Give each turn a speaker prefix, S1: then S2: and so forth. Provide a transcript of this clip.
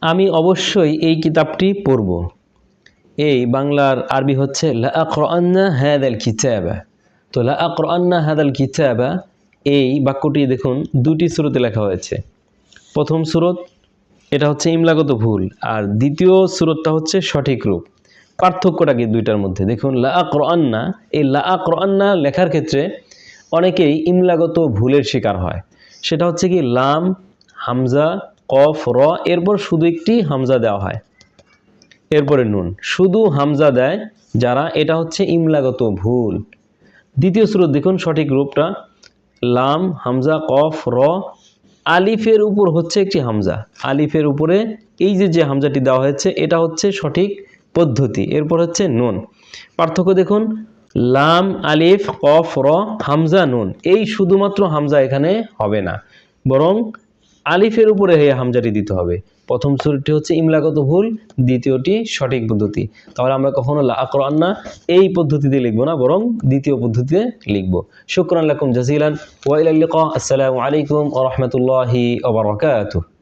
S1: আমি অবশ্যই এই কিতাবটি পড়ব। এই বাংলার আরবি হচ্ছে লা আকরান্না হাদাল কিতাবা। তো লা আকরান্না হাদাল কিতাবা এই বাক্যটি দেখুন দুটি সূরাতে লেখা হয়েছে। প্রথম সূরা এটা হচ্ছে ইমলাগত ভুল, আর দ্বিতীয় সূরাটা হচ্ছে সঠিক রূপ। পার্থক্যটা কি দুইটার মধ্যে? দেখুন লা আকরান্না, এই লা আকরান্না লেখার ক্ষেত্রে অনেকেই ইমলাগত ভুলের শিকার হয়। সেটা হচ্ছে কি লাম, হামজা, কফ, র, এরপর শুধু একটি হামজা দেওয়া হয়, এরপরে নুন, শুধু হামজা দেয় যারা, এটা হচ্ছে ইমলাগত ভুল। দ্বিতীয় সূরা দেখুন সঠিক রূপটা লাম, হামজা, কফ, র, আলিফের উপর হচ্ছে একটি হামজা, আলিফের উপরে এই যে হামজাটি দেওয়া হয়েছে এটা হচ্ছে সঠিক পদ্ধতি, এরপর হচ্ছে নুন। পার্থক্য দেখুন লাম, আলিফ, কফ, র, হামজা, নুন, এই শুধুমাত্র হামজা এখানে হবে না, বরং আলিফের উপরে এই হামজাটি দিতে হবে। প্রথম সূরাটি হচ্ছে ইমলাগত ভুল, দ্বিতীয়টি সঠিক পদ্ধতি। তাহলে আমরা কখনো লা আকরান্না এই পদ্ধতিতে লিখব না, বরং দ্বিতীয় পদ্ধতিতে লিখব। শুকরান লাকুম জাজিলান ওয়া ইলাল লিকা। আসসালামু আলাইকুম ওয়া রাহমাতুল্লাহি ওয়া বারাকাতুহু।